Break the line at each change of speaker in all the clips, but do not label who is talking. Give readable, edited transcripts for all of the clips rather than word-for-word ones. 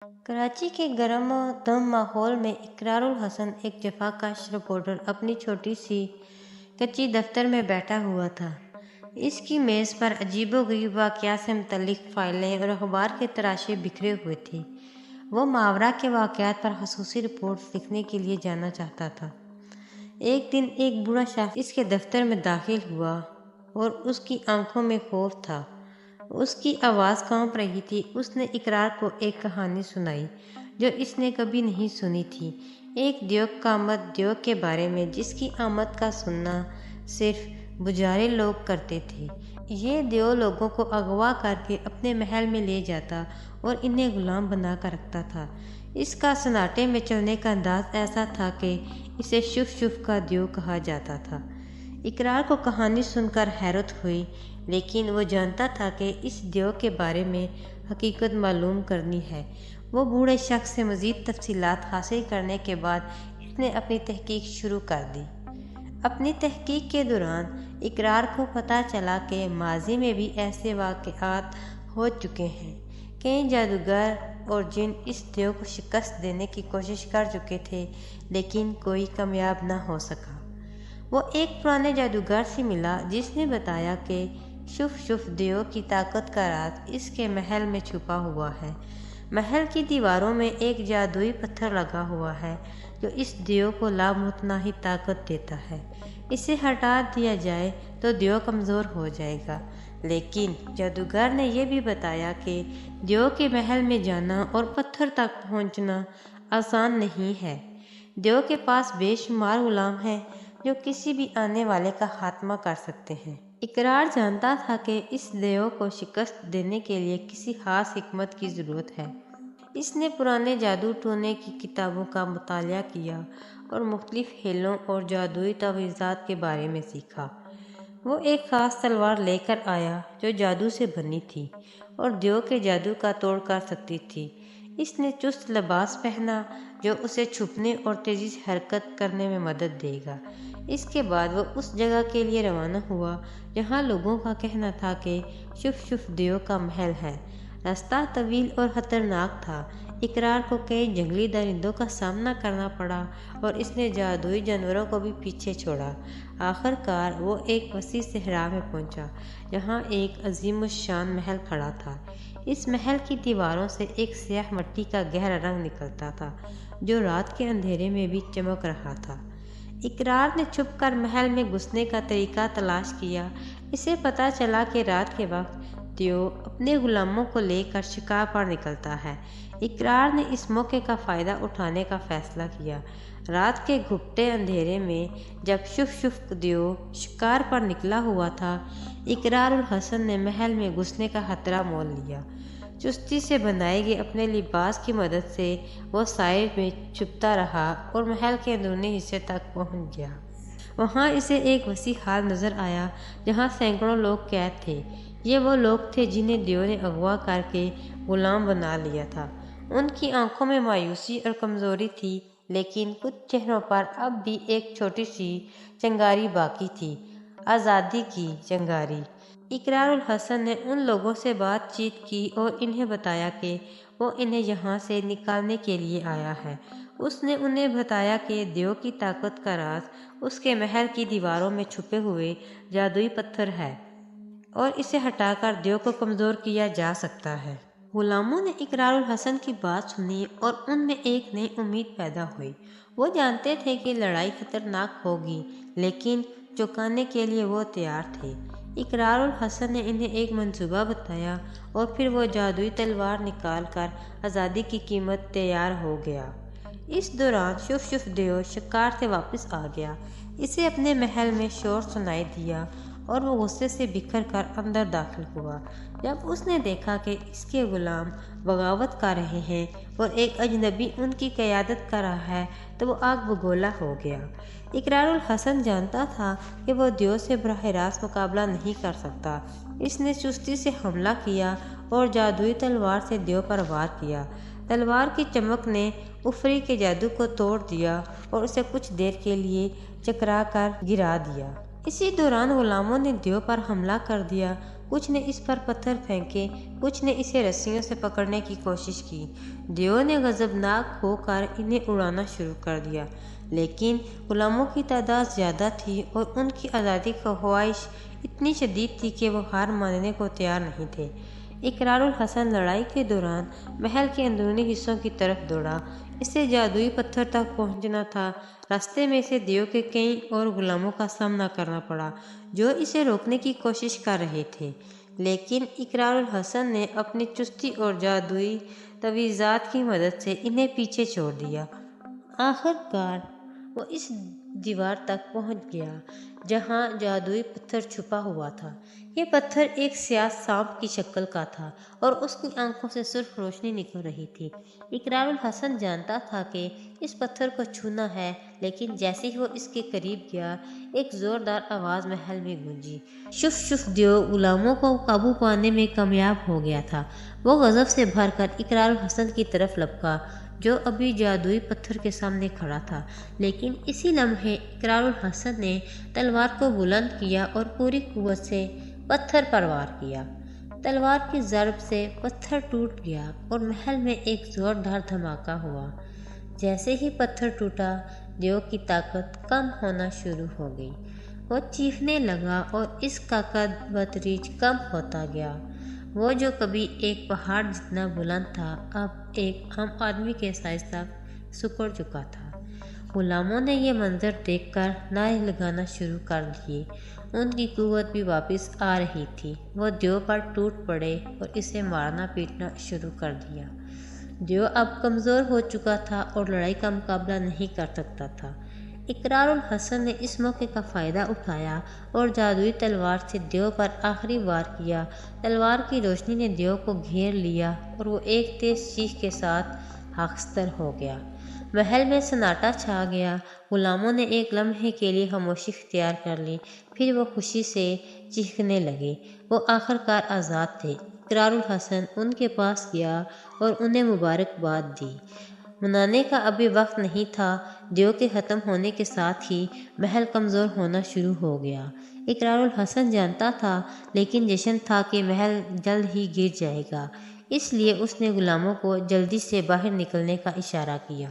کراچی کے گرم و دم ماحول میں اقرار الحسن ایک جفاکش رپورٹر اپنی چھوٹی سی کچی دفتر میں بیٹھا ہوا تھا۔ اس کی میز پر عجیب و غریب واقعات سے متعلق فائلیں اور اخبار کے تراشے بکھرے ہوئے تھے۔ وہ ماورا کے واقعات پر خصوصی رپورٹ لکھنے کے لیے جانا چاہتا تھا۔ ایک دن ایک بوڑھا شخص اس کے دفتر میں داخل ہوا اور اس کی آنکھوں میں خوف تھا۔ اس کی آواز کانپ رہی تھی۔ اس نے اقرار کو ایک کہانی سنائی جو اس نے کبھی نہیں سنی تھی، ایک دیوک کامت دیوک کے بارے میں جس کی آمد کا سننا صرف بجارے لوگ کرتے تھے۔ یہ دیو لوگوں کو اغوا کر کے اپنے محل میں لے جاتا اور انہیں غلام بنا کر رکھتا تھا۔ اس کا سناٹے میں چلنے کا انداز ایسا تھا کہ اسے شف شف کا دیو کہا جاتا تھا۔ اقرار کو کہانی سن کر حیرت ہوئی، لیکن وہ جانتا تھا کہ اس دیو کے بارے میں حقیقت معلوم کرنی ہے۔ وہ بوڑھے شخص سے مزید تفصیلات حاصل کرنے کے بعد اس نے اپنی تحقیق شروع کر دی۔ اپنی تحقیق کے دوران اقرار کو پتہ چلا کہ ماضی میں بھی ایسے واقعات ہو چکے ہیں۔ کئی جادوگر اور جن اس دیو کو شکست دینے کی کوشش کر چکے تھے، لیکن کوئی کامیاب نہ ہو سکا۔ وہ ایک پرانے جادوگر سے ملا جس نے بتایا کہ شف شف دیو کی طاقت کا راز اس کے محل میں چھپا ہوا ہے۔ محل کی دیواروں میں ایک جادوئی پتھر لگا ہوا ہے جو اس دیو کو لامتناہی طاقت دیتا ہے۔ اسے ہٹا دیا جائے تو دیو کمزور ہو جائے گا، لیکن جادوگر نے یہ بھی بتایا کہ دیو کے محل میں جانا اور پتھر تک پہنچنا آسان نہیں ہے۔ دیو کے پاس بے شمار غلام ہیں جو کسی بھی آنے والے کا خاتمہ کر سکتے ہیں۔ اقرار جانتا تھا کہ اس دیو کو شکست دینے کے لیے کسی خاص حکمت کی ضرورت ہے۔ اس نے پرانے جادو ٹونے کی کتابوں کا مطالعہ کیا اور مختلف ہیلوں اور جادوئی تعویذات کے بارے میں سیکھا۔ وہ ایک خاص تلوار لے کر آیا جو جادو سے بنی تھی اور دیو کے جادو کا توڑ کر سکتی تھی۔ اس نے چست لباس پہنا جو اسے چھپنے اور تیزی سے حرکت کرنے میں مدد دے گا۔ اس کے بعد وہ اس جگہ کے لیے روانہ ہوا جہاں لوگوں کا کہنا تھا کہ شف شف دیو کا محل ہے۔ راستہ طویل اور خطرناک تھا۔ اقرار کو کئی جنگلی درندوں کا سامنا کرنا پڑا اور اس نے جادوئی جانوروں کو بھی پیچھے چھوڑا۔ آخر کار وہ ایک وسیع صحرا میں پہنچا جہاں ایک عظیم الشان محل کھڑا تھا۔ اس محل کی دیواروں سے ایک سیاہ مٹی کا گہرا رنگ نکلتا تھا جو رات کے اندھیرے میں بھی چمک رہا تھا۔ اقرار نے چھپ کر محل میں گھسنے کا طریقہ تلاش کیا۔ اسے پتہ چلا کہ رات کے وقت دیو اپنے غلاموں کو لے کر شکار پر نکلتا ہے۔ اقرار نے اس موقع کا فائدہ اٹھانے کا فیصلہ کیا۔ رات کے گھٹتے اندھیرے میں جب شف شف دیو شکار پر نکلا ہوا تھا، اقرار الحسن نے محل میں گھسنے کا خطرہ مول لیا۔ چستی سے بنائے گئے اپنے لباس کی مدد سے وہ سائے میں چھپتا رہا اور محل کے اندرونی حصے تک پہنچ گیا۔ وہاں اسے ایک وسیع ہال نظر آیا جہاں سینکڑوں لوگ قید تھے۔ یہ وہ لوگ تھے جنہیں دیو نے اغوا کر کے غلام بنا لیا تھا۔ ان کی آنکھوں میں مایوسی اور کمزوری تھی، لیکن کچھ چہروں پر اب بھی ایک چھوٹی سی چنگاری باقی تھی، آزادی کی چنگاری۔ اقرار الحسن نے ان لوگوں سے بات چیت کی اور انہیں بتایا کہ وہ انہیں یہاں سے نکالنے کے لیے آیا ہے۔ اس نے انہیں بتایا کہ دیو کی طاقت کا راز اس کے محل کی دیواروں میں چھپے ہوئے جادوئی پتھر ہے اور اسے ہٹا کر دیو کو کمزور کیا جا سکتا ہے۔ غلاموں نے اقرار الحسن کی بات سنی اور ان میں ایک نئی امید پیدا ہوئی۔ وہ جانتے تھے کہ لڑائی خطرناک ہوگی، لیکن چوکانے کے لیے وہ تیار تھے۔ اقرار الحسن نے انہیں ایک منصوبہ بتایا اور پھر وہ جادوئی تلوار نکال کر آزادی کی قیمت تیار ہو گیا۔ اس دوران شف شف دیو شکار سے واپس آ گیا۔ اسے اپنے محل میں شور سنائی دیا اور وہ غصے سے بکھر کر اندر داخل ہوا۔ جب اس نے دیکھا کہ اس کے غلام بغاوت کر رہے ہیں اور ایک اجنبی ان کی قیادت کر رہا ہے تو وہ آگ بگولا ہو گیا۔ اقرار الحسن جانتا تھا کہ وہ دیو سے براہ راست مقابلہ نہیں کر سکتا۔ اس نے چستی سے حملہ کیا اور جادوئی تلوار سے دیو پر وار کیا۔ تلوار کی چمک نے اوپری کے جادو کو توڑ دیا اور اسے کچھ دیر کے لیے چکرا کر گرا دیا۔ اسی دوران غلاموں نے دیو پر حملہ کر دیا کچھ نے اس پر پتھر پھینکے، کچھ نے اسے رسیوں سے پکڑنے کی کوشش کی۔ دیو نے غضبناک ہو کر انہیں اڑانا شروع کر دیا، لیکن غلاموں کی تعداد زیادہ تھی اور ان کی آزادی کا خواہش اتنی شدید تھی کہ وہ ہار ماننے کو تیار نہیں تھے۔ اقرار الحسن لڑائی کے دوران محل کے اندرونی حصوں کی طرف دوڑا۔ اسے جادوئی پتھر تک پہنچنا تھا۔ راستے میں اسے دیو کے کئی اور غلاموں کا سامنا کرنا پڑا جو اسے روکنے کی کوشش کر رہے تھے، لیکن اقرار الحسن نے اپنی چستی اور جادوئی تعویذات کی مدد سے انہیں پیچھے چھوڑ دیا۔ آخر کار وہ اس دیوار تک پہنچ گیا جہاں جادوئی پتھر چھپا ہوا تھا۔ یہ پتھر ایک سیاہ سانپ کی شکل کا تھا اور اس کی آنکھوں سے سرخ روشنی نکل رہی تھی۔ اقرار الحسن جانتا تھا کہ اس پتھر کو چھونا ہے، لیکن جیسے ہی وہ اس کے قریب گیا، ایک زوردار آواز محل میں گونجی۔ شف شف دیو غلاموں کو قابو پانے میں کامیاب ہو گیا تھا۔ وہ غضب سے بھر کر اقرار الحسن کی طرف لپکا جو ابھی جادوئی پتھر کے سامنے کھڑا تھا، لیکن اسی لمحے اقرار الحسن نے تلوار کو بلند کیا اور پوری قوت سے پتھر پر وار کیا۔ تلوار کی ضرب سے پتھر ٹوٹ گیا اور محل میں ایک زوردار دھماکہ ہوا۔ جیسے ہی پتھر ٹوٹا، دیو کی طاقت کم ہونا شروع ہو گئی۔ وہ چیخنے لگا اور اس کا قد بتدریج کم ہوتا گیا۔ وہ جو کبھی ایک پہاڑ جتنا بلند تھا، اب ایک عام آدمی کے سائز تک سکڑ چکا تھا۔ غلاموں نے یہ منظر دیکھ کر نعرے لگانا شروع کر دیے۔ ان کی قوت بھی واپس آ رہی تھی۔ وہ دیو پر ٹوٹ پڑے اور اسے مارنا پیٹنا شروع کر دیا۔ دیو اب کمزور ہو چکا تھا اور لڑائی کا مقابلہ نہیں کر سکتا تھا۔ اقرار الحسن نے اس موقع کا فائدہ اٹھایا اور جادوئی تلوار سے دیو پر آخری وار کیا۔ تلوار کی روشنی نے دیو کو گھیر لیا اور وہ ایک تیز چیخ کے ساتھ خاکستر ہو گیا۔ محل میں سناٹا چھا گیا۔ غلاموں نے ایک لمحے کے لیے خاموشی اختیار کر لی، پھر وہ خوشی سے چیخنے لگے۔ وہ آخر کار آزاد تھے۔ اقرار الحسن ان کے پاس گیا اور انہیں مبارکباد دی۔ منانے کا ابھی وقت نہیں تھا۔ دیو کے ختم ہونے کے ساتھ ہی محل کمزور ہونا شروع ہو گیا۔ اقرار الحسن جانتا تھا، لیکن جشن تھا کہ محل جلد ہی گر جائے گا، اس لیے اس نے غلاموں کو جلدی سے باہر نکلنے کا اشارہ کیا۔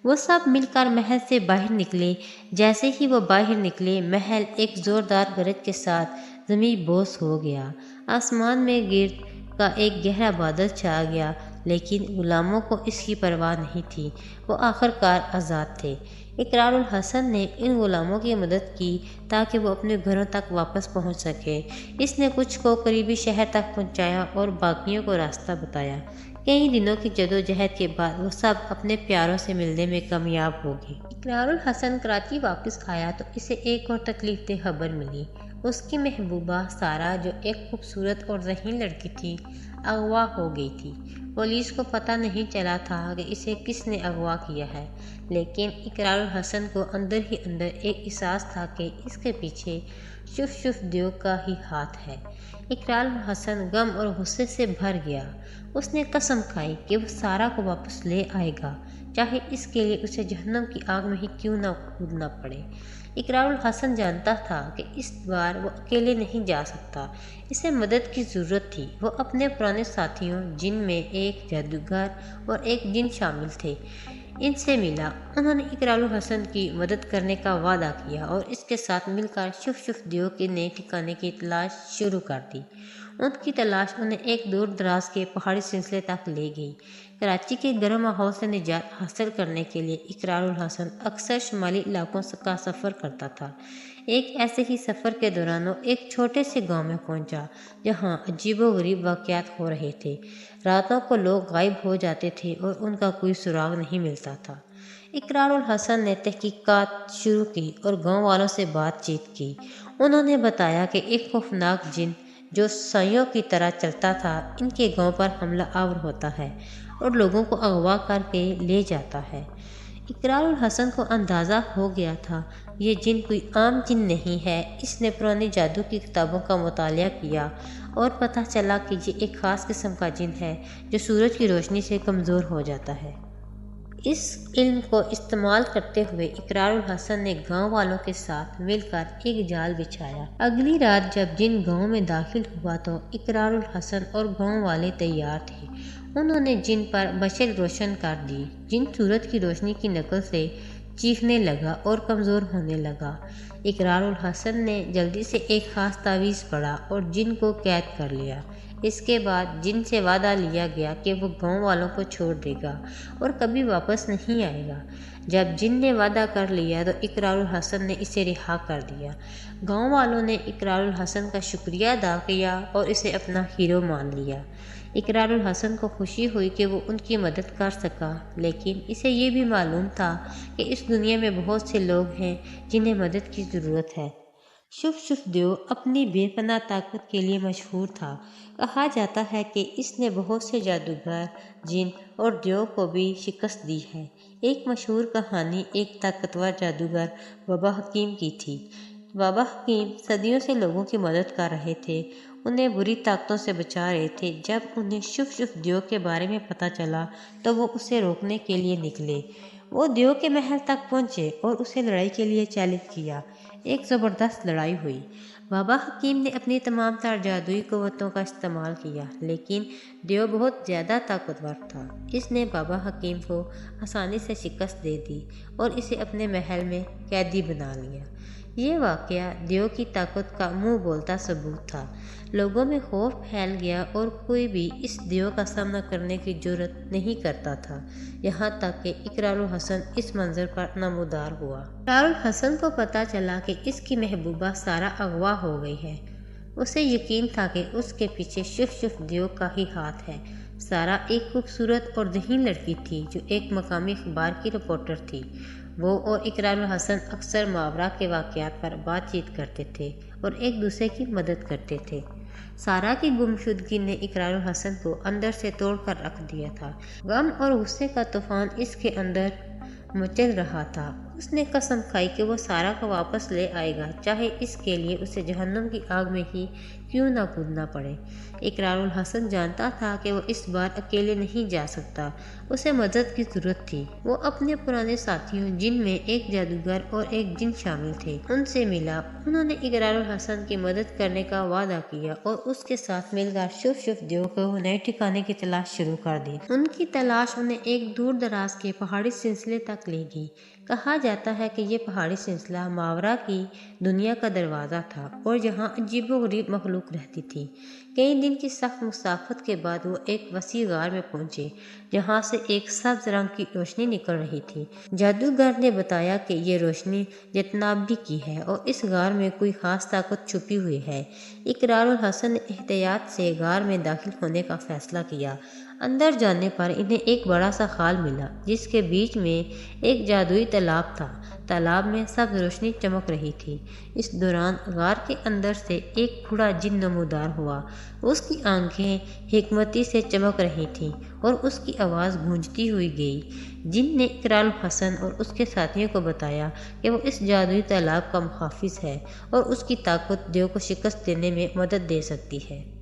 وہ سب مل کر محل سے باہر نکلے۔ جیسے ہی وہ باہر نکلے، محل ایک زوردار گرج کے ساتھ زمین بوس ہو گیا۔ آسمان میں گرد کا ایک گہرا بادل چھا گیا، لیکن غلاموں کو اس کی پرواہ نہیں تھی۔ وہ آخر کار آزاد تھے۔ اقرار الحسن نے ان غلاموں کی مدد کی تاکہ وہ اپنے گھروں تک واپس پہنچ سکے۔ اس نے کچھ کو قریبی شہر تک پہنچایا اور باقیوں کو راستہ بتایا۔ کئی دنوں کی جدوجہد کے بعد وہ سب اپنے پیاروں سے ملنے میں کامیاب ہو گئے۔ اقرار الحسن کراچی واپس آیا تو اسے ایک اور تکلیف دہ خبر ملی۔ اس کی محبوبہ سارہ، جو ایک خوبصورت اور ذہین لڑکی تھی، اغوا ہو گئی تھی۔ پولیس کو پتہ نہیں چلا تھا کہ اسے کس نے اغوا کیا ہے، لیکن اقرار الحسن کو اندر ہی اندر ایک احساس تھا کہ اس کے پیچھے شف شف دیو کا ہی ہاتھ ہے۔ اقرار الحسن غم اور غصے سے بھر گیا۔ اس نے قسم کھائی کہ وہ سارہ کو واپس لے آئے گا، چاہے اس کے لیے اسے جہنم کی آگ میں ہی کیوں نہ کودنا پڑے۔ اقرار الحسن جانتا تھا کہ اس بار وہ اکیلے نہیں جا سکتا، اسے مدد کی ضرورت تھی۔ وہ اپنے پرانے ساتھیوں، جن میں ایک جادوگر اور ایک جن شامل تھے، ان سے ملا۔ انہوں نے اقرار الحسن کی مدد کرنے کا وعدہ کیا اور اس کے ساتھ مل کر شف شف دیو کے نئے ٹھکانے کی تلاش شروع کر دی۔ ان کی تلاش انہیں ایک دور دراز کے پہاڑی سلسلے تک لے گئی۔ کراچی کے گرم ماحول سے نجات حاصل کرنے کے لیے اقرار الحسن اکثر شمالی علاقوں کا سفر کرتا تھا۔ ایک ایسے ہی سفر کے دوران وہ ایک چھوٹے سے گاؤں میں پہنچا جہاں عجیب و غریب واقعات ہو رہے تھے۔ راتوں کو لوگ غائب ہو جاتے تھے اور ان کا کوئی سراغ نہیں ملتا تھا۔ اقرار الحسن نے تحقیقات شروع کی اور گاؤں والوں سے بات چیت کی۔ انہوں نے بتایا کہ ایک خوفناک جن جو سائیوں کی طرح چلتا تھا، ان کے گاؤں پر حملہ آور ہوتا ہے اور لوگوں کو اغوا کر کے لے جاتا ہے۔ اقرار الحسن کو اندازہ ہو گیا تھا یہ جن کوئی عام جن نہیں ہے۔ اس نے پرانی جادو کی کتابوں کا مطالعہ کیا اور پتہ چلا کہ یہ ایک خاص قسم کا جن ہے جو سورج کی روشنی سے کمزور ہو جاتا ہے۔ اس علم کو استعمال کرتے ہوئے اقرار الحسن نے گاؤں والوں کے ساتھ مل کر ایک جال بچھایا۔ اگلی رات جب جن گاؤں میں داخل ہوا تو اقرار الحسن اور گاؤں والے تیار تھے۔ انہوں نے جن پر مشعل روشن کر دی۔ جن سورج کی روشنی کی نقل سے چیخنے لگا اور کمزور ہونے لگا۔ اقرار الحسن نے جلدی سے ایک خاص تعویذ پڑھا اور جن کو قید کر لیا۔ اس کے بعد جن سے وعدہ لیا گیا کہ وہ گاؤں والوں کو چھوڑ دے گا اور کبھی واپس نہیں آئے گا۔ جب جن نے وعدہ کر لیا تو اقرار الحسن نے اسے رہا کر دیا۔ گاؤں والوں نے اقرار الحسن کا شکریہ ادا کیا اور اسے اپنا ہیرو مان لیا۔ اقرار الحسن کو خوشی ہوئی کہ وہ ان کی مدد کر سکا، لیکن اسے یہ بھی معلوم تھا کہ اس دنیا میں بہت سے لوگ ہیں جنہیں مدد کی ضرورت ہے۔ شف دیو اپنی بے پناہ طاقت کے لیے مشہور تھا۔ کہا جاتا ہے کہ اس نے بہت سے جادوگر، جن اور دیو کو بھی شکست دی ہے۔ ایک مشہور کہانی ایک طاقتور جادوگر بابا حکیم کی تھی۔ بابا حکیم صدیوں سے لوگوں کی مدد کر رہے تھے، انہیں بری طاقتوں سے بچا رہے تھے۔ جب انہیں شف دیو کے بارے میں پتہ چلا تو وہ اسے روکنے کے لیے نکلے۔ وہ دیو کے محل تک پہنچے اور اسے لڑائی کے لیے چیلنج کیا۔ ایک زبردست لڑائی ہوئی۔ بابا حکیم نے اپنی تمام تر جادوئی قوتوں کا استعمال کیا، لیکن دیو بہت زیادہ طاقتور تھا۔ اس نے بابا حکیم کو آسانی سے شکست دے دی اور اسے اپنے محل میں قیدی بنا لیا۔ یہ واقعہ دیو کی طاقت کا منہ بولتا ثبوت تھا۔ لوگوں میں خوف پھیل گیا اور کوئی بھی اس دیو کا سامنا کرنے کی جرأت نہیں کرتا تھا، یہاں تک کہ اقرار الحسن اس منظر پر نمودار ہوا۔ اقرار الحسن کو پتہ چلا کہ اس کی محبوبہ سارہ اغوا ہو گئی ہے۔ اسے یقین تھا کہ اس کے پیچھے شف دیو کا ہی ہاتھ ہے۔ سارہ ایک خوبصورت اور ذہین لڑکی تھی جو ایک مقامی اخبار کی رپورٹر تھی۔ وہ اور اقرار الحسن اکثر ماورا کے واقعات پر بات چیت کرتے تھے اور ایک دوسرے کی مدد کرتے تھے۔ سارہ کی گمشدگی نے اقرار الحسن کو اندر سے توڑ کر رکھ دیا تھا۔ غم اور غصے کا طوفان اس کے اندر مچل رہا تھا۔ اس نے قسم کھائی کہ وہ سارہ کو واپس لے آئے گا، چاہے اس کے لیے اسے جہنم کی آگ میں ہی کیوں نہ کودنا پڑے۔ اقرار الحسن جانتا تھا کہ وہ اس بار اکیلے نہیں جا سکتا، اسے مدد کی ضرورت تھی۔ وہ اپنے پرانے ساتھیوں، جن میں ایک جادوگر اور ایک جن شامل تھے، ان سے ملا۔ انہوں نے اقرار الحسن کی مدد کرنے کا وعدہ کیا اور اس کے ساتھ مل کر شف دیو کو نئے ٹھکانے کی تلاش شروع کر دی۔ ان کی تلاش انہیں ایک دور دراز کے پہاڑی سلسلے تک لے گئی۔ کہا جاتا ہے کہ یہ پہاڑی سلسلہ ماورا کی دنیا کا دروازہ تھا اور یہاں عجیب و غریب مخلوق رہتی تھی۔ کئی دن کی سخت مسافت کے بعد وہ ایک وسیع غار میں پہنچے، جہاں سے ایک سبز رنگ کی روشنی نکل رہی تھی۔ جادوگر نے بتایا کہ یہ روشنی جتنابی کی ہے اور اس غار میں کوئی خاص طاقت چھپی ہوئی ہے۔ اقرار الحسن نے احتیاط سے غار میں داخل ہونے کا فیصلہ کیا۔ اندر جانے پر انہیں ایک بڑا سا خال ملا، جس کے بیچ میں ایک جادوئی تالاب تھا۔ تالاب میں سبز روشنی چمک رہی تھی۔ اس دوران غار کے اندر سے ایک بوڑھا جن نمودار ہوا۔ اس کی آنکھیں حکمتی سے چمک رہی تھیں اور اس کی آواز گونجتی ہوئی گئی۔ جن نے اقرار الحسن اور اس کے ساتھیوں کو بتایا کہ وہ اس جادوئی تالاب کا محافظ ہے اور اس کی طاقت دیو کو شکست دینے میں مدد دے سکتی ہے۔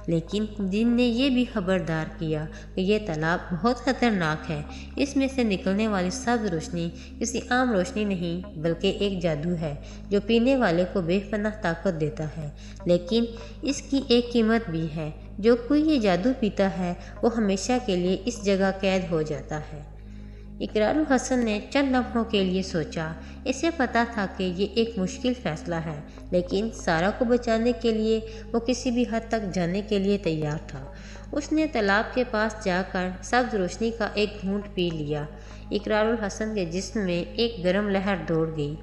لیکن جن نے یہ بھی خبردار کیا کہ یہ تالاب بہت خطرناک ہے۔ اس میں سے نکلنے والی سبز روشنی کسی عام روشنی نہیں بلکہ ایک جادو ہے جو پینے والے کو بے پناہ طاقت دیتا ہے، لیکن اس کی ایک قیمت بھی ہے۔ جو کوئی یہ جادو پیتا ہے وہ ہمیشہ کے لیے اس جگہ قید ہو جاتا ہے۔ اقرار الحسن نے چند لمحوں کے لیے سوچا۔ اسے پتا تھا کہ یہ ایک مشکل فیصلہ ہے، لیکن سارہ کو بچانے کے لیے وہ کسی بھی حد تک جانے کے لیے تیار تھا۔ اس نے تالاب کے پاس جا کر سبز روشنی کا ایک گھونٹ پی لیا۔ اقرار الحسن کے جسم میں ایک گرم لہر دوڑ گئی۔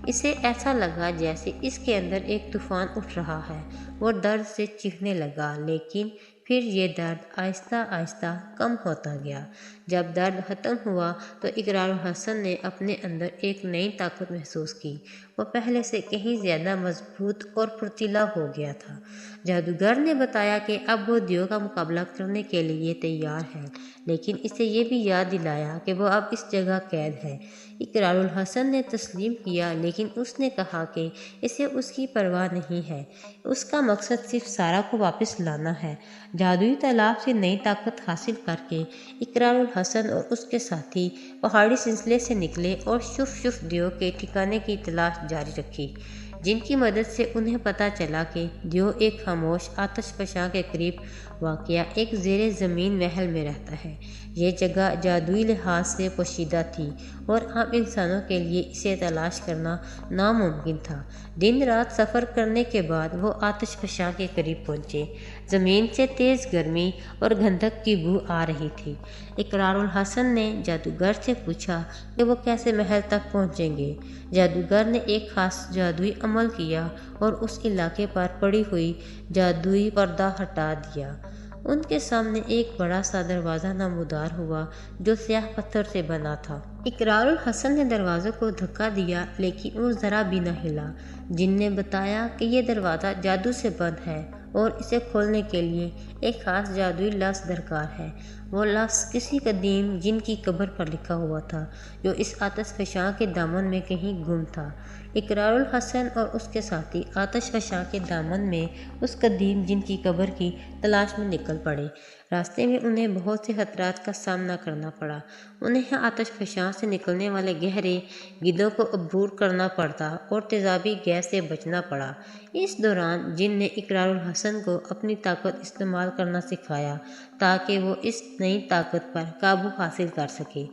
اسے ایسا لگا جیسے اس کے اندر ایک طوفان اٹھ رہا ہے۔ وہ درد سے چیخنے لگا، لیکن پھر یہ درد آہستہ آہستہ کم ہوتا گیا۔ جب درد ختم ہوا تو اقرار الحسن نے اپنے اندر ایک نئی طاقت محسوس کی۔ وہ پہلے سے کہیں زیادہ مضبوط اور پھرتیلا ہو گیا تھا۔ جادوگر نے بتایا کہ اب وہ دیو کا مقابلہ کرنے کے لیے تیار ہے، لیکن اسے یہ بھی یاد دلایا کہ وہ اب اس جگہ قید ہے۔ اقرار الحسن نے تسلیم کیا، لیکن اس نے کہا کہ اسے اس کی پرواہ نہیں ہے۔ اس کا مقصد صرف سارہ کو واپس لانا ہے۔ جادوئی تالاب سے نئی طاقت حاصل کر کے اقرار الحسن اور اس کے ساتھی پہاڑی سلسلے سے نکلے اور شف شف دیو کے ٹھکانے کی تلاش جاری رکھی، جن کی مدد سے انہیں پتہ چلا کہ دیو ایک خاموش آتش فشاں کے قریب واقع ایک زیر زمین محل میں رہتا ہے۔ یہ جگہ جادوئی لحاظ سے پوشیدہ تھی اور عام انسانوں کے لیے اسے تلاش کرنا ناممکن تھا۔ دن رات سفر کرنے کے بعد وہ آتش فشاں کے قریب پہنچے۔ زمین سے تیز گرمی اور گندھک کی بو آ رہی تھی۔ اقرار الحسن نے جادوگر سے پوچھا کہ وہ کیسے محل تک پہنچیں گے۔ جادوگر نے ایک خاص جادوئی عمل کیا اور اس علاقے پر پڑی ہوئی جادوئی پردہ ہٹا دیا۔ ان کے سامنے ایک بڑا سا دروازہ نمودار ہوا جو سیاہ پتھر سے بنا تھا۔ اقرار الحسن نے دروازے کو دھکا دیا لیکن وہ ذرا بھی نہ ہلا۔ جن نے بتایا کہ یہ دروازہ جادو سے بند ہے اور اسے کھولنے کے لیے ایک خاص جادوئی لفظ درکار ہے۔ وہ لفظ کسی قدیم جن کی قبر پر لکھا ہوا تھا جو اس آتش فشاں کے دامن میں کہیں گم تھا۔ اقرار الحسن اور اس کے ساتھی آتش فشاں کے دامن میں اس قدیم جن کی قبر کی تلاش میں نکل پڑے۔ راستے میں انہیں بہت سے خطرات کا سامنا کرنا پڑا۔ انہیں آتش فشاں سے نکلنے والے گہرے گدھوں کو عبور کرنا پڑتا اور تیزابی گیس سے بچنا پڑا۔ اس دوران جن نے اقرار الحسن کو اپنی طاقت استعمال کرنا سکھایا تاکہ وہ اس نئی طاقت پر قابو حاصل کر سکے۔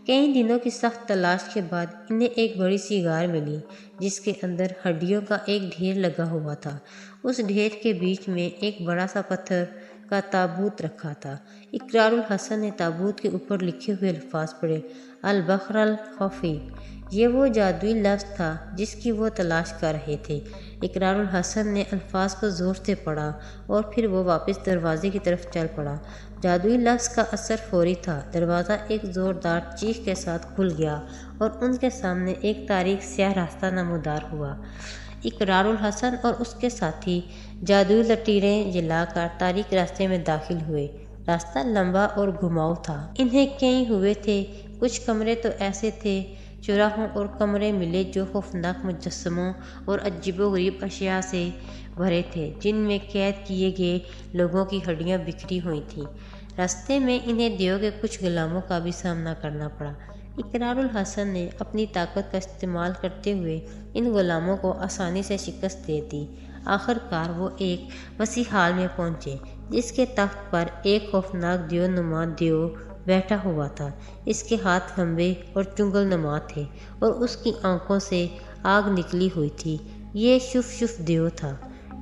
کئی دنوں کی سخت تلاش کے بعد انہیں ایک بڑی سی غار ملی جس کے اندر ہڈیوں کا ایک ڈھیر لگا ہوا تھا۔ اس ڈھیر کے بیچ میں ایک بڑا سا پتھر کا تابوت رکھا تھا۔ اقرار الحسن نے تابوت کے اوپر لکھے ہوئے الفاظ پڑھے، البحر الخفی۔ یہ وہ جادوئی لفظ تھا جس کی وہ تلاش کر رہے تھے۔ اقرار الحسن نے الفاظ کو زور سے پڑھا اور پھر وہ واپس دروازے کی طرف چل پڑا۔ جادوئی لفظ کا اثر فوری تھا۔ دروازہ ایک زوردار چیخ کے ساتھ کھل گیا اور ان کے سامنے ایک تاریک سیاہ راستہ نمودار ہوا۔ اقرار الحسن اور اس کے ساتھی جادوئی لکیریں جلا کر تاریک راستے میں داخل ہوئے۔ راستہ لمبا اور گھماؤ تھا۔ انہیں کئی ہوئے تھے۔ کچھ کمرے تو ایسے تھے، چوراہوں اور کمرے ملے جو خوفناک مجسموں اور عجیب و غریب اشیاء سے بھرے تھے جن میں قید کیے گئے لوگوں کی ہڈیاں بکھری ہوئی تھیں۔ راستے میں انہیں دیو کے کچھ غلاموں کا بھی سامنا کرنا پڑا۔ اقرار الحسن نے اپنی طاقت کا استعمال کرتے ہوئے ان غلاموں کو آسانی سے شکست دے دی۔ آخر کار وہ ایک وسیع ہال میں پہنچے جس کے تخت پر ایک خوفناک دیو نما دیو بیٹھا ہوا تھا۔ اس کے ہاتھ لمبے اور چنگل نما تھے اور اس کی آنکھوں سے آگ نکلی ہوئی تھی۔ یہ شف شف دیو تھا۔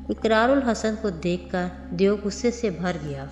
اقرار الحسن کو دیکھ کر دیو غصے سے بھر گیا۔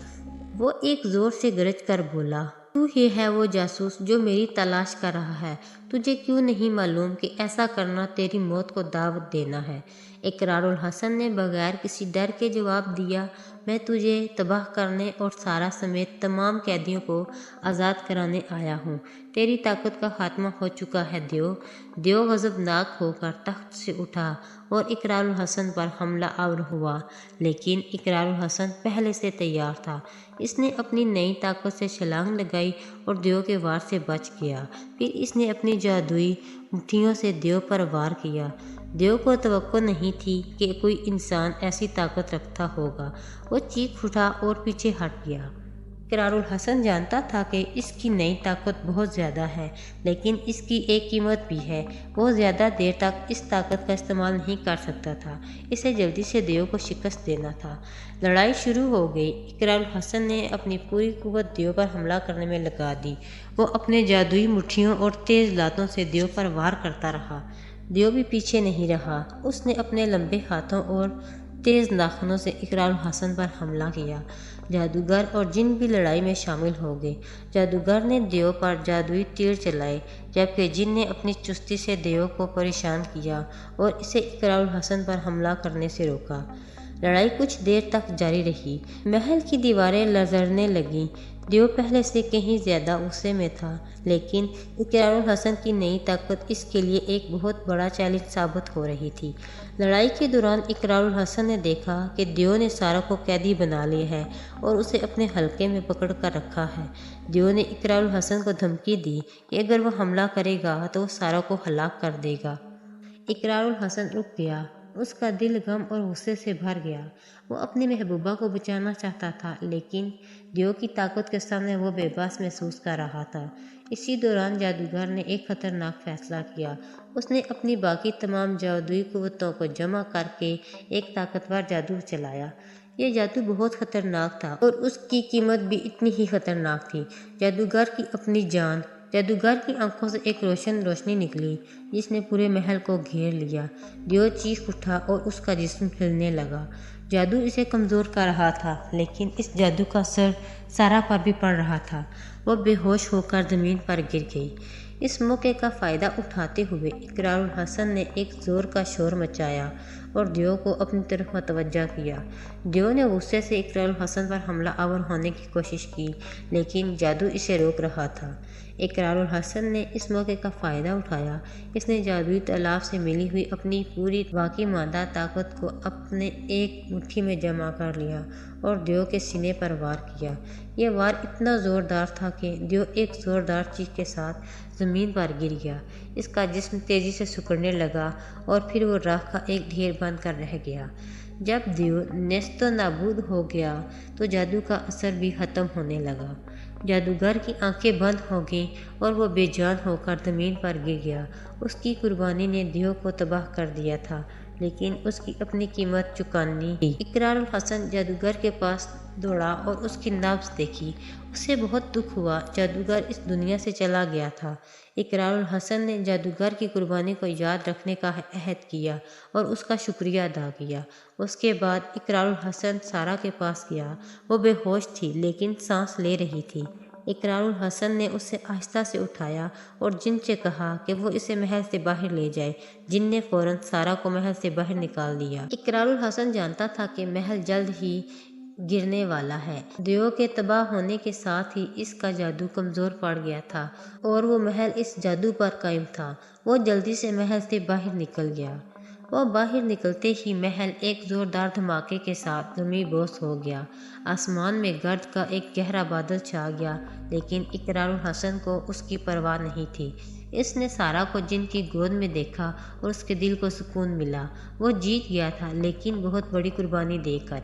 وہ ایک زور سے گرج کر بولا، تو ہی ہے وہ جاسوس جو میری تلاش کر رہا ہے؟ تجھے کیوں نہیں معلوم کہ ایسا کرنا تیری موت کو دعوت دینا ہے؟ اقرار الحسن نے بغیر کسی ڈر کے جواب دیا، میں تجھے تباہ کرنے اور سارا سمیت تمام قیدیوں کو آزاد کرانے آیا ہوں۔ تیری طاقت کا خاتمہ ہو چکا ہے دیو۔ دیو غضبناک ہو کر تخت سے اٹھا اور اقرار الحسن پر حملہ آور ہوا، لیکن اقرار الحسن پہلے سے تیار تھا۔ اس نے اپنی نئی طاقت سے چھلانگ لگائی اور دیو کے وار سے بچ گیا۔ پھر اس نے اپنی جادوئی مٹھیوں سے دیو پر وار کیا۔ دیو کو توقع نہیں تھی کہ کوئی انسان ایسی طاقت رکھتا ہوگا۔ وہ چیخ اٹھا اور پیچھے ہٹ گیا۔ اقرار الحسن جانتا تھا کہ اس کی نئی طاقت بہت زیادہ ہے، لیکن اس کی ایک قیمت بھی ہے۔ وہ زیادہ دیر تک اس طاقت کا استعمال نہیں کر سکتا تھا۔ اسے جلدی سے دیو کو شکست دینا تھا۔ لڑائی شروع ہو گئی۔ اقرار الحسن نے اپنی پوری قوت دیو پر حملہ کرنے میں لگا دی۔ وہ اپنے جادوئی مٹھیوں اور تیز لاتوں سے دیو پر وار کرتا رہا۔ دیو بھی پیچھے نہیں رہا۔ اس نے اپنے لمبے ہاتھوں اور تیز ناخنوں سے اقرار الحسن پر حملہ کیا۔ جادوگر اور جن بھی لڑائی میں شامل ہو گئے۔ جادوگر نے دیو پر جادوئی تیر چلائے جبکہ جن نے اپنی چستی سے دیو کو پریشان کیا اور اسے اقرار الحسن پر حملہ کرنے سے روکا۔ لڑائی کچھ دیر تک جاری رہی۔ محل کی دیواریں لرزنے لگیں۔ دیو پہلے سے کہیں زیادہ غصے میں تھا، لیکن اقرار الحسن کی نئی طاقت اس کے لیے ایک بہت بڑا چیلنج ثابت ہو رہی تھی۔ لڑائی کے دوران اقرار الحسن نے دیکھا کہ دیو نے سارا کو قیدی بنا لیا ہے اور اسے اپنے حلقے میں پکڑ کر رکھا ہے۔ دیو نے اقرار الحسن کو دھمکی دی کہ اگر وہ حملہ کرے گا تو وہ سارا کو ہلاک کر دے گا۔ اقرار الحسن رک گیا۔ اس کا دل غم اور غصے سے بھر گیا۔ وہ اپنی محبوبہ کو بچانا چاہتا تھا، لیکن دیو کی طاقت کے سامنے وہ بے بس محسوس کر رہا تھا۔ اسی دوران جادوگر نے ایک خطرناک فیصلہ کیا۔ اس نے اپنی باقی تمام جادوئی قوتوں کو جمع کر کے ایک طاقتور جادو چلایا۔ یہ جادو بہت خطرناک تھا اور اس کی قیمت بھی اتنی ہی خطرناک تھی۔ جادوگر کی اپنی جان۔ جادوگر کی آنکھوں سے ایک روشنی نکلی جس نے پورے محل کو گھیر لیا۔ دیو چیخ اٹھا اور اس کا جسم ہلنے لگا۔ جادو اسے کمزور کر رہا تھا، لیکن اس جادو کا اثر سارا پر بھی پڑ رہا تھا۔ وہ بے ہوش ہو کر زمین پر گر گئی۔ اس موقع کا فائدہ اٹھاتے ہوئے اقرار الحسن نے ایک زور کا شور مچایا اور دیو کو اپنی طرف متوجہ کیا۔ دیو نے غصے سے اقرار الحسن پر حملہ آور ہونے کی کوشش کی، لیکن جادو اسے روک رہا تھا۔ اقرار الحسن نے اس موقع کا فائدہ اٹھایا۔ اس نے جادوئی تالاب سے ملی ہوئی اپنی پوری باقی ماندہ طاقت کو اپنے ایک مٹھی میں جمع کر لیا اور دیو کے سینے پر وار کیا۔ یہ وار اتنا زوردار تھا کہ دیو ایک زوردار چیخ کے ساتھ زمین پر گر گیا۔ اس کا جسم تیزی سے سکڑنے لگا اور پھر وہ راکھ کا ایک ڈھیر بن کر رہ گیا۔ جب دیو نیست و نابود ہو گیا تو جادو کا اثر بھی ختم ہونے لگا۔ جادوگر کی آنکھیں بند ہو گئیں اور وہ بے جان ہو کر زمین پر گر گیا۔ اس کی قربانی نے دیو کو تباہ کر دیا تھا، لیکن اس کی اپنی قیمت چکانی تھی۔ اقرار الحسن جادوگر کے پاس دوڑا اور اس کی نبض دیکھی۔ اسے بہت دکھ ہوا۔ جادوگر اس دنیا سے چلا گیا تھا۔ اقرار الحسن نے جادوگر کی قربانی کو یاد رکھنے کا عہد کیا اور اس کا شکریہ ادا کیا۔ اس کے بعد اقرار الحسن سارا کے پاس گیا۔ وہ بے ہوش تھی لیکن سانس لے رہی تھی۔ اقرار الحسن نے اسے آہستہ سے اٹھایا اور جن سے کہا کہ وہ اسے محل سے باہر لے جائے۔ جن نے فوراً سارا کو محل سے باہر نکال دیا۔ اقرار الحسن جانتا تھا کہ محل جلد ہی گرنے والا ہے۔ دیو کے تباہ ہونے کے ساتھ ہی اس کا جادو کمزور پڑ گیا تھا اور وہ محل اس جادو پر قائم تھا۔ وہ جلدی سے محل سے باہر نکل گیا۔ وہ باہر نکلتے ہی محل ایک زوردار دھماکے کے ساتھ زمیں بوس ہو گیا۔ آسمان میں گرد کا ایک گہرا بادل چھا گیا، لیکن اقرار الحسن کو اس کی پرواہ نہیں تھی۔ اس نے سارا کو جن کی گود میں دیکھا اور اس کے دل کو سکون ملا۔ وہ جیت گیا تھا، لیکن بہت بڑی قربانی دے کر۔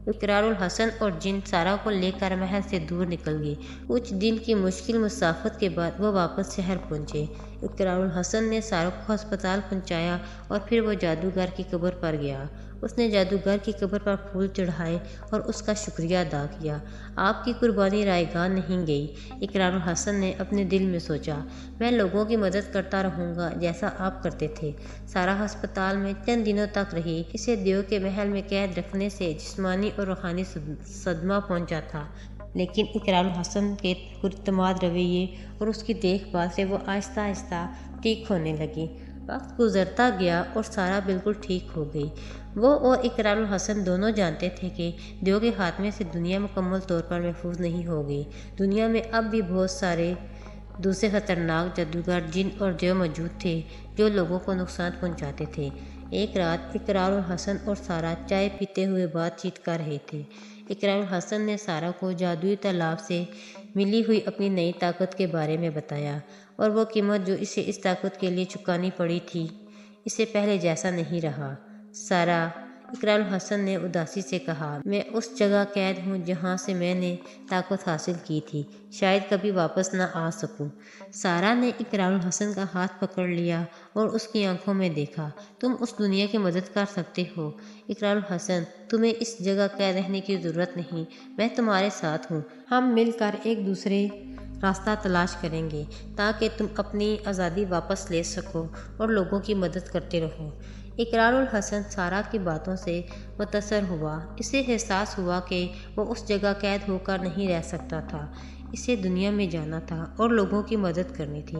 اقرار الحسن اور جن سارا کو لے کر محل سے دور نکل گئے۔ کچھ دن کی مشکل مسافت کے بعد وہ واپس شہر پہنچے۔ اقرار الحسن نے سارا کو ہسپتال پہنچایا اور پھر وہ جادوگر کی قبر پر گیا۔ اس نے جادوگر کی قبر پر پھول چڑھائے اور اس کا شکریہ ادا کیا۔ آپ کی قربانی رائے گاں نہیں گئی، اقرار الحسن نے اپنے دل میں سوچا۔ میں لوگوں کی مدد کرتا رہوں گا جیسا آپ کرتے تھے۔ سارا ہسپتال میں چند دنوں تک رہی۔ اسے دیو کے محل میں قید رکھنے سے جسمانی اور روحانی صدمہ پہنچا تھا، لیکن اقرار الحسن کے پراعتماد رویے اور اس کی دیکھ بھال سے وہ آہستہ آہستہ ٹھیک ہونے لگی۔ وقت گزرتا گیا اور سارا بالکل ٹھیک ہو گئی۔ وہ اور اقرار الحسن دونوں جانتے تھے کہ دیو کے خاتمے سے دنیا مکمل طور پر محفوظ نہیں ہو گئی۔ دنیا میں اب بھی بہت سارے دوسرے خطرناک جادوگر جن اور دیو موجود تھے جو لوگوں کو نقصان پہنچاتے تھے۔ ایک رات اقرار الحسن اور سارا چائے پیتے ہوئے بات چیت کر رہے تھے۔ اقرار الحسن نے سارا کو جادوئی تالاب سے ملی ہوئی اپنی نئی طاقت کے بارے میں بتایا اور وہ قیمت جو اسے اس طاقت کے لیے چکانی پڑی تھی، اسے پہلے جیسا نہیں رہا۔ سارا، اقرار الحسن نے اداسی سے کہا، میں اس جگہ قید ہوں جہاں سے میں نے طاقت حاصل کی تھی، شاید کبھی واپس نہ آ سکوں۔ سارا نے اقرار الحسن کا ہاتھ پکڑ لیا اور اس کی آنکھوں میں دیکھا۔ تم اس دنیا کی مدد کر سکتے ہو اقرار الحسن، تمہیں اس جگہ قید رہنے کی ضرورت نہیں، میں تمہارے ساتھ ہوں۔ ہم مل کر ایک دوسرے راستہ تلاش کریں گے تاکہ تم اپنی آزادی واپس لے سکو اور لوگوں کی مدد کرتے رہو۔ اقرار الحسن سارا کی باتوں سے متاثر ہوا۔ اسے احساس ہوا کہ وہ اس جگہ قید ہو کر نہیں رہ سکتا تھا۔ اسے دنیا میں جانا تھا اور لوگوں کی مدد کرنی تھی۔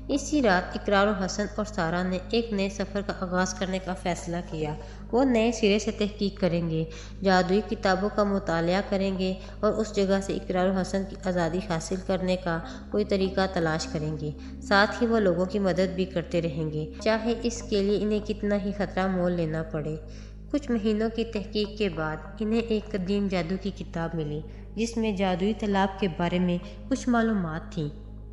اسی رات اقرار الحسن اور سارا نے ایک نئے سفر کا آغاز کرنے کا فیصلہ کیا۔ وہ نئے سرے سے تحقیق کریں گے، جادوئی کتابوں کا مطالعہ کریں گے اور اس جگہ سے اقرار الحسن کی آزادی حاصل کرنے کا کوئی طریقہ تلاش کریں گے۔ ساتھ ہی وہ لوگوں کی مدد بھی کرتے رہیں گے، چاہے اس کے لیے انہیں کتنا ہی خطرہ مول لینا پڑے۔ کچھ مہینوں کی تحقیق کے بعد انہیں ایک قدیم جادو کی کتاب ملی جس میں جادوئی تالاب کے بارے میں کچھ معلومات تھیں۔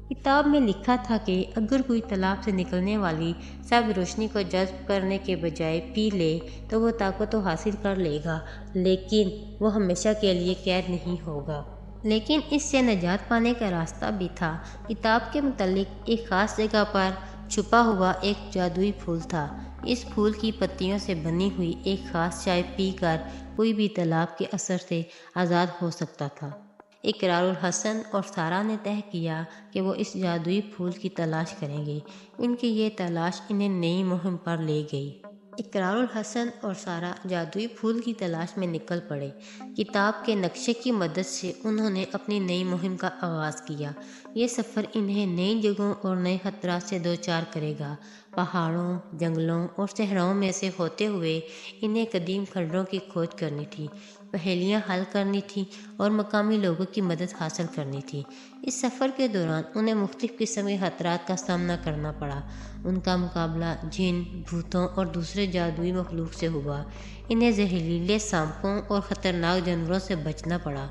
کتاب میں لکھا تھا کہ اگر کوئی تالاب سے نکلنے والی سب روشنی کو جذب کرنے کے بجائے پی لے تو وہ طاقت تو حاصل کر لے گا، لیکن وہ ہمیشہ کے لیے قید نہیں ہوگا۔ لیکن اس سے نجات پانے کا راستہ بھی تھا۔ کتاب کے متعلق ایک خاص جگہ پر چھپا ہوا ایک جادوئی پھول تھا۔ اس پھول کی پتیوں سے بنی ہوئی ایک خاص چائے پی کر کوئی بھی تالاب کے اثر سے آزاد ہو سکتا تھا۔ اقرار الحسن اور سارہ نے طے کیا کہ وہ اس جادوئی پھول کی تلاش کریں گے۔ ان کی یہ تلاش انہیں نئی مہم پر لے گئی۔ اقرار الحسن اور سارہ جادوئی پھول کی تلاش میں نکل پڑے۔ کتاب کے نقشے کی مدد سے انہوں نے اپنی نئی مہم کا آغاز کیا۔ یہ سفر انہیں نئی جگہوں اور نئے خطرات سے دوچار کرے گا۔ پہاڑوں، جنگلوں اور صحراؤں میں سے ہوتے ہوئے انہیں قدیم کھنڈروں کی کھوج کرنی تھی، پہیلیاں حل کرنی تھیں اور مقامی لوگوں کی مدد حاصل کرنی تھی۔ اس سفر کے دوران انہیں مختلف قسم کے خطرات کا سامنا کرنا پڑا۔ ان کا مقابلہ جن، بھوتوں اور دوسرے جادوئی مخلوق سے ہوا۔ انہیں زہریلے سانپوں اور خطرناک جانوروں سے بچنا پڑا۔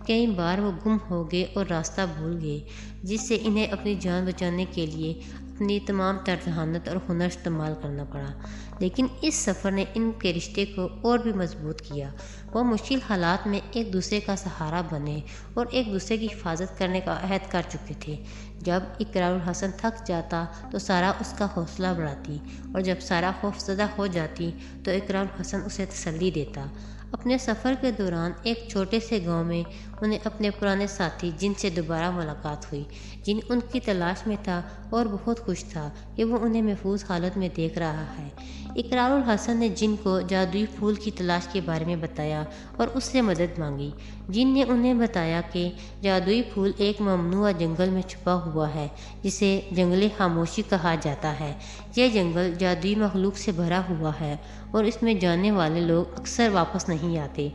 کئی بار وہ گم ہو گئے اور راستہ بھول گئے، جس سے انہیں اپنی جان بچانے کے لیے اپنی تمام تر ذہانت اور ہنر استعمال کرنا پڑا۔ لیکن اس سفر نے ان کے رشتے کو اور بھی مضبوط کیا۔ وہ مشکل حالات میں ایک دوسرے کا سہارا بنے اور ایک دوسرے کی حفاظت کرنے کا عہد کر چکے تھے۔ جب اقرار الحسن تھک جاتا تو سارہ اس کا حوصلہ بڑھاتی، اور جب سارہ خوفزدہ ہو جاتی تو اقرار الحسن اسے تسلی دیتا۔ اپنے سفر کے دوران ایک چھوٹے سے گاؤں میں انہیں اپنے پرانے ساتھی جن سے دوبارہ ملاقات ہوئی۔ جن ان کی تلاش میں تھا اور بہت خوش تھا کہ وہ انہیں محفوظ حالت میں دیکھ رہا ہے۔ اقرار الحسن نے جن کو جادوئی پھول کی تلاش کے بارے میں بتایا اور اس سے مدد مانگی۔ جن نے انہیں بتایا کہ جادوئی پھول ایک ممنوعہ جنگل میں چھپا ہوا ہے جسے جنگل خاموشی کہا جاتا ہے۔ یہ جنگل جادوئی مخلوق سے بھرا ہوا ہے اور اس میں جانے والے لوگ اکثر واپس نہیں آتے۔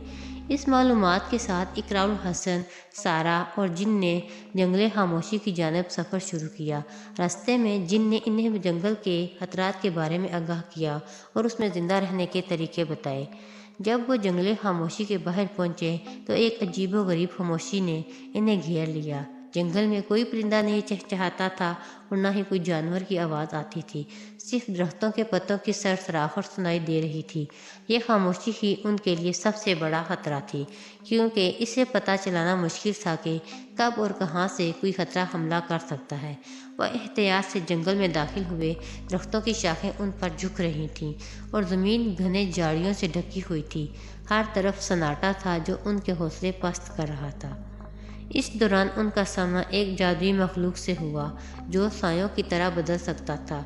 اس معلومات کے ساتھ اقرار الحسن، سارہ اور جن نے جنگل خاموشی کی جانب سفر شروع کیا۔ راستے میں جن نے انہیں جنگل کے خطرات کے بارے میں آگاہ کیا اور اس میں زندہ رہنے کے طریقے بتائے۔ جب وہ جنگل خاموشی کے باہر پہنچے تو ایک عجیب و غریب خاموشی نے انہیں گھیر لیا۔ جنگل میں کوئی پرندہ نہیں چہچہاتا تھا اور نہ ہی کوئی جانور کی آواز آتی تھی، صرف درختوں کے پتوں کی سرسراہٹ سنائی دے رہی تھی۔ یہ خاموشی ہی ان کے لیے سب سے بڑا خطرہ تھی، کیونکہ اسے پتہ چلانا مشکل تھا کہ کب اور کہاں سے کوئی خطرہ حملہ کر سکتا ہے۔ وہ احتیاط سے جنگل میں داخل ہوئے۔ درختوں کی شاخیں ان پر جھک رہی تھیں اور زمین گھنے جھاڑیوں سے ڈھکی ہوئی تھی۔ ہر طرف سناٹا تھا جو ان کے حوصلے پست کر رہا تھا۔ اس دوران ان کا سامنا ایک جادوئی مخلوق سے ہوا جو سایوں کی طرح بدل سکتا تھا۔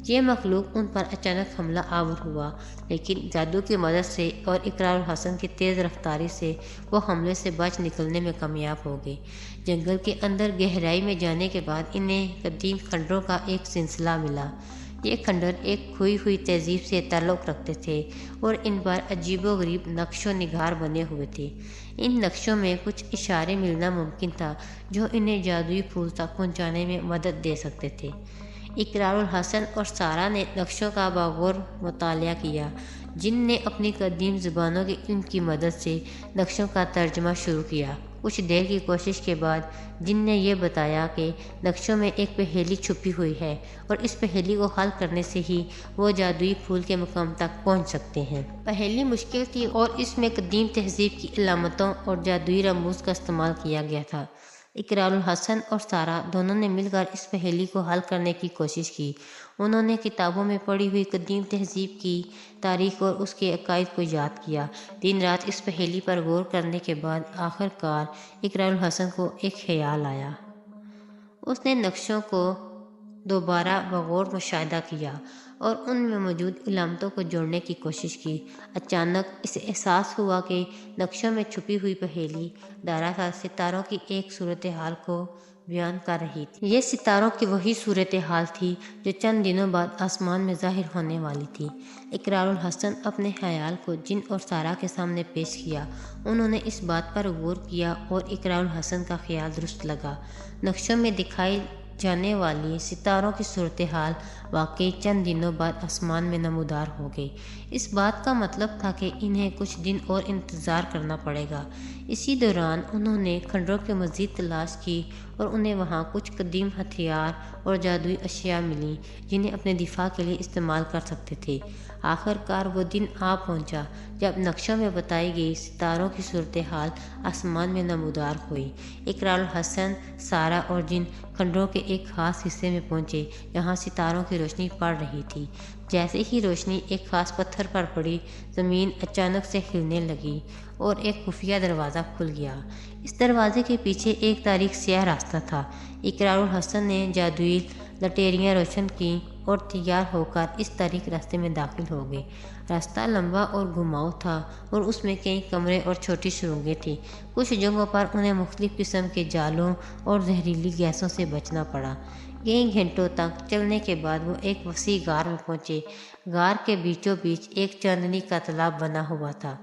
یہ مخلوق ان پر اچانک حملہ آور ہوا، لیکن جادو کی مدد سے اور اقرار الحسن کی تیز رفتاری سے وہ حملے سے بچ نکلنے میں کامیاب ہو گئے۔ جنگل کے اندر گہرائی میں جانے کے بعد انہیں قدیم کھنڈروں کا ایک سلسلہ ملا۔ یہ کھنڈر ایک کھوئی ہوئی تہذیب سے تعلق رکھتے تھے اور ان پر عجیب و غریب نقش و نگار بنے ہوئے تھے۔ ان نقشوں میں کچھ اشارے ملنا ممکن تھا جو انہیں جادوئی پھول تک پہنچانے میں مدد دے سکتے تھے۔ اقرار الحسن اور سارہ نے نقشوں کا بغور مطالعہ کیا۔ جن نے اپنی قدیم زبانوں کے علم کی مدد سے نقشوں کا ترجمہ شروع کیا۔ کچھ دیر کی کوشش کے بعد جن نے یہ بتایا کہ نقشوں میں ایک پہیلی چھپی ہوئی ہے اور اس پہیلی کو حل کرنے سے ہی وہ جادوئی پھول کے مقام تک پہنچ سکتے ہیں۔ پہیلی مشکل تھی اور اس میں قدیم تہذیب کی علامتوں اور جادوئی رموز کا استعمال کیا گیا تھا۔ اقرار الحسن اور سارہ دونوں نے مل کر اس پہیلی کو حل کرنے کی کوشش کی۔ انہوں نے کتابوں میں پڑھی ہوئی قدیم تہذیب کی تاریخ اور اس کے عقائد کو یاد کیا۔ دن رات اس پہیلی پر غور کرنے کے بعد آخر کار اقرار الحسن کو ایک خیال آیا۔ اس نے نقشوں کو دوبارہ بغور مشاہدہ کیا اور ان میں موجود علامتوں کو جوڑنے کی کوشش کی۔ اچانک اسے احساس ہوا کہ نقشوں میں چھپی ہوئی پہیلی دراصل ستاروں کی ایک صورتحال کو بیان کر رہی تھی۔ یہ ستاروں کی وہی صورتحال تھی جو چند دنوں بعد آسمان میں ظاہر ہونے والی تھی۔ اقرار الحسن اپنے خیال کو جن اور سارہ کے سامنے پیش کیا۔ انہوں نے اس بات پر غور کیا اور اقرار الحسن کا خیال درست لگا۔ نقشوں میں دکھائی جانے والی ستاروں کی صورتحال واقعی چند دنوں بعد آسمان میں نمودار ہو گئی۔ اس بات کا مطلب تھا کہ انہیں کچھ دن اور انتظار کرنا پڑے گا۔ اسی دوران انہوں نے کھنڈروں کی مزید تلاش کی اور انہیں وہاں کچھ قدیم ہتھیار اور جادوئی اشیاء ملیں جنہیں اپنے دفاع کے لیے استعمال کر سکتے تھے۔ آخر کار وہ دن آ پہنچا جب نقشوں میں بتائی گئی ستاروں کی صورتحال آسمان میں نمودار ہوئی۔ اقرار الحسن، سارہ اور جن کھنڈروں کے ایک خاص حصے میں پہنچے جہاں ستاروں کی روشنی پڑ رہی تھی۔ جیسے ہی روشنی ایک خاص پتھر پر پڑی، زمین اچانک سے ہلنے لگی اور ایک خفیہ دروازہ کھل گیا۔ اس دروازے کے پیچھے ایک تاریک سیاہ راستہ تھا۔ اقرار الحسن نے جادوئی لٹیریاں روشن کیں اور تیار ہو کر اس تاریک راستے میں داخل ہو گئے۔ راستہ لمبا اور گھماؤ تھا اور اس میں کئی کمرے اور چھوٹی سرنگیں تھیں۔ کچھ جگہوں پر انہیں مختلف قسم کے جالوں اور زہریلی گیسوں سے بچنا پڑا۔ کئی گھنٹوں تک چلنے کے بعد وہ ایک وسیع غار میں پہنچے۔ غار کے بیچوں بیچ ایک چاندنی کا تالاب بنا ہوا تھا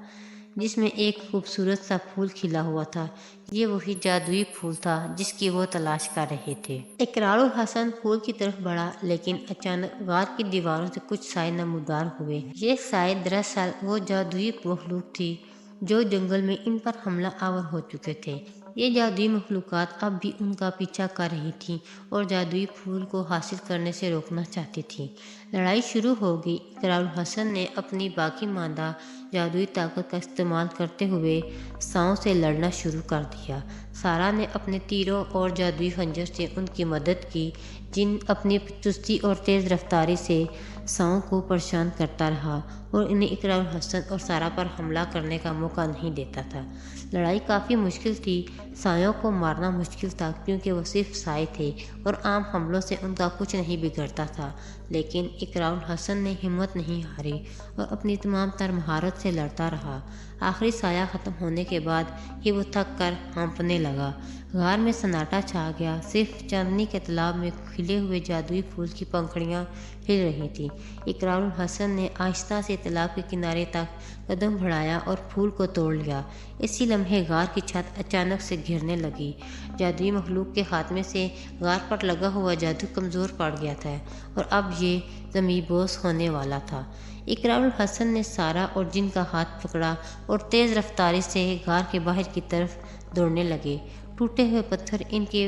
جس میں ایک خوبصورت سا پھول کھلا ہوا تھا۔ یہ وہی جادوئی پھول تھا جس کی وہ تلاش کر رہے تھے۔ اقرار الحسن پھول کی طرف بڑھا، لیکن اچانک غار کی دیواروں سے کچھ سائے نمودار ہوئے۔ یہ سائے دراصل وہ جادوئی مخلوق تھی جو جنگل میں ان پر حملہ آور ہو چکے تھے۔ یہ جادوئی مخلوقات اب بھی ان کا پیچھا کر رہی تھیں اور جادوئی پھول کو حاصل کرنے سے روکنا چاہتی تھیں۔ لڑائی شروع ہو گئی۔ اقرار الحسن نے اپنی باقی ماندہ جادوئی طاقت کا استعمال کرتے ہوئے ساؤں سے لڑنا شروع کر دیا۔ سارہ نے اپنے تیروں اور جادوئی خنجر سے ان کی مدد کی۔ جن اپنی چستی اور تیز رفتاری سے ساؤں کو پریشان کرتا رہا اور انہیں اقرار الحسن اور سارہ پر حملہ کرنے کا موقع نہیں دیتا تھا۔ لڑائی کافی مشکل تھی۔ سایوں کو مارنا مشکل تھا کیونکہ وہ صرف سائے تھے اور عام حملوں سے ان کا کچھ نہیں بگڑتا تھا، لیکن اقرار الحسن نے ہمت نہیں ہاری اور اپنی تمام تر مہارت سے لڑتا رہا۔ آخری سایہ ختم ہونے کے بعد ہی وہ تھک کر ہانپنے لگا۔ غار میں سناٹا چھا گیا۔ صرف چاندنی کے تالاب میں کھلے ہوئے جادوئی پھول کی پنکھڑیاں ہل رہی تھیں۔ اقرار الحسن نے آہستہ سے تالاب کے کنارے تک قدم بڑھایا اور پھول کو توڑ لیا۔ اسی لمحے غار کی چھت اچانک سے گرنے لگی۔ جادوئی مخلوق کے خاتمے سے غار پر لگا ہوا جادو کمزور پڑ گیا تھا اور اب یہ زمیں بوس ہونے والا تھا۔ اقرار الحسن نے سارہ اور جن کا ہاتھ پکڑا اور تیز رفتاری سے غار کے باہر کی طرف دوڑنے لگے۔ ٹوٹے ہوئے پتھر ان کے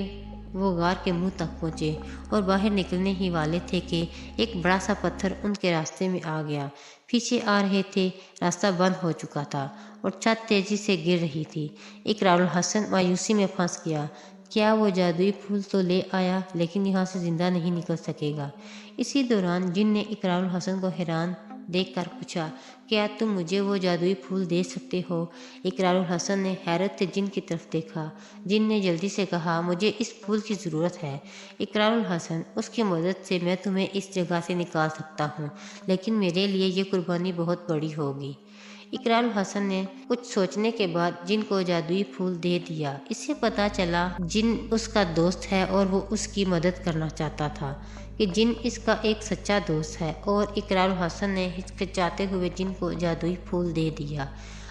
وہ غار کے منہ تک پہنچے اور باہر نکلنے ہی والے تھے کہ ایک بڑا سا پتھر ان کے راستے میں آ گیا۔ پیچھے آ رہے تھے، راستہ بند ہو چکا تھا اور چھت تیزی سے گر رہی تھی۔ اقرار الحسن مایوسی میں پھنس گیا۔ کیا وہ جادوئی پھول تو لے آیا لیکن یہاں سے زندہ نہیں نکل سکے گا؟ اسی دوران جن نے اقرار الحسن کو حیران دیکھ کر پوچھا، کیا تم مجھے وہ جادوئی پھول دے سکتے ہو؟ اقرار الحسن نے حیرت سے جن کی طرف دیکھا۔ جن نے جلدی سے کہا، مجھے اس پھول کی ضرورت ہے۔ اقرار الحسن، اس کی مدد سے میں تمہیں اس جگہ سے نکال سکتا ہوں، لیکن میرے لیے یہ قربانی بہت بڑی ہوگی۔ اقرار الحسن نے کچھ سوچنے کے بعد جن کو جادوئی پھول دے دیا۔ اس سے پتہ چلا جن اس کا دوست ہے اور وہ اس کی مدد کرنا چاہتا تھا کہ جن اس کا ایک سچا دوست ہے، اور اقرار الحسن نے ہچکچاتے ہوئے جن کو جادوئی پھول دے دیا۔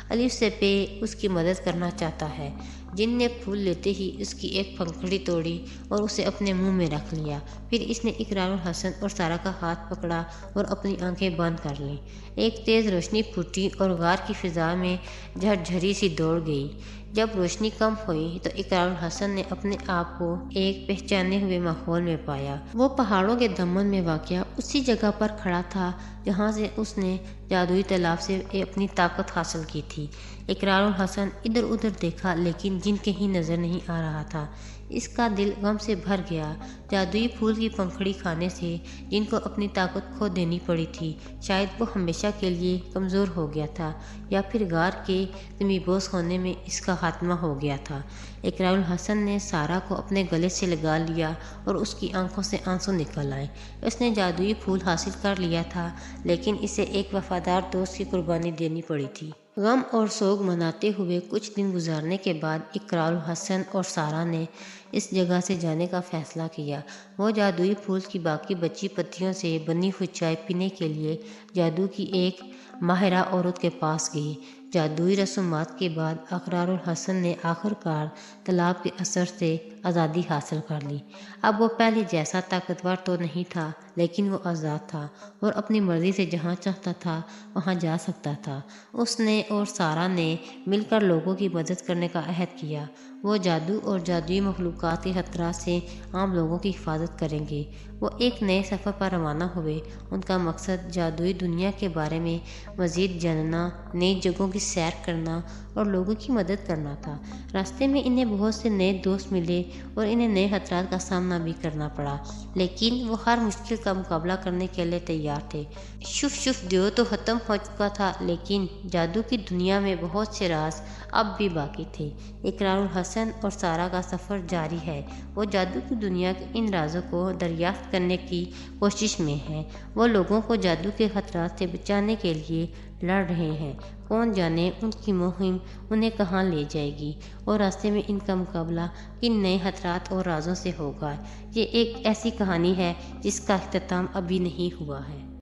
الف سے پہ اس کی مدد کرنا چاہتا ہے۔ جن نے پھول لیتے ہی اس کی ایک پنکھڑی توڑی اور اسے اپنے منہ میں رکھ لیا۔ پھر اس نے اقرار الحسن اور سارہ کا ہاتھ پکڑا اور اپنی آنکھیں بند کر لیں۔ ایک تیز روشنی پھوٹی اور غار کی فضا میں جھرجھری سی دوڑ گئی۔ جب روشنی کم ہوئی تو اقرار الحسن نے اپنے آپ کو ایک پہچانے ہوئے ماحول میں پایا۔ وہ پہاڑوں کے دمن میں واقع اسی جگہ پر کھڑا تھا جہاں سے اس نے جادوئی تالاب سے اپنی طاقت حاصل کی تھی۔ اقرار الحسن ادھر ادھر دیکھا لیکن جن کہیں نظر نہیں آ رہا تھا۔ اس کا دل غم سے بھر گیا۔ جادوئی پھول کی پنکھڑی کھانے سے جن کو اپنی طاقت کھو دینی پڑی تھی۔ شاید وہ ہمیشہ کے لیے کمزور ہو گیا تھا یا پھر غار کے زمیں بوس ہونے میں اس کا خاتمہ ہو گیا تھا۔ اقرار الحسن نے سارہ کو اپنے گلے سے لگا لیا اور اس کی آنکھوں سے آنسو نکل آئے۔ اس نے جادوئی پھول حاصل کر لیا تھا لیکن اسے ایک وفادار دوست کی قربانی دینی پڑی تھی۔ غم اور سوگ مناتے ہوئے کچھ دن گزارنے کے بعد اقرار الحسن اور سارہ نے اس جگہ سے جانے کا فیصلہ کیا۔ وہ جادوئی پھول کی باقی بچی پتیوں سے بنی ہوئی چائے پینے کے لیے جادو کی ایک ماہرہ عورت کے پاس گئی۔ جادوئی رسومات کے بعد اقرار الحسن نے آخر کار تالاب کے اثر سے آزادی حاصل کر لی۔ اب وہ پہلے جیسا طاقتور تو نہیں تھا لیکن وہ آزاد تھا اور اپنی مرضی سے جہاں چاہتا تھا وہاں جا سکتا تھا۔ اس نے اور سارہ نے مل کر لوگوں کی مدد کرنے کا عہد کیا وہ جادو اور جادوئی مخلوقات کے خطرات سے عام لوگوں کی حفاظت کریں گے۔ وہ ایک نئے سفر پر روانہ ہوئے۔ ان کا مقصد جادوئی دنیا کے بارے میں مزید جاننا، نئی جگہوں کی سیر کرنا اور لوگوں کی مدد کرنا تھا۔ راستے میں انہیں بہت سے نئے دوست ملے اور انہیں نئے خطرات کا سامنا بھی کرنا پڑا، لیکن وہ ہر مشکل کا مقابلہ کرنے کے لیے تیار تھے۔ شف شف دیو تو ختم ہو چکا تھا، لیکن جادو کی دنیا میں بہت سے راز اب بھی باقی تھے۔ اقرار الحسن اور سارہ کا سفر جاری ہے۔ وہ جادو کی دنیا کے ان رازوں کو دریافت کرنے کی کوشش میں ہیں۔ وہ لوگوں کو جادو کے خطرات سے بچانے کے لیے لڑ رہے ہیں۔ کون جانے ان کی مہم انہیں کہاں لے جائے گی اور راستے میں ان کا مقابلہ کن نئے خطرات اور رازوں سے ہوگا۔ یہ ایک ایسی کہانی ہے جس کا اختتام ابھی نہیں ہوا ہے۔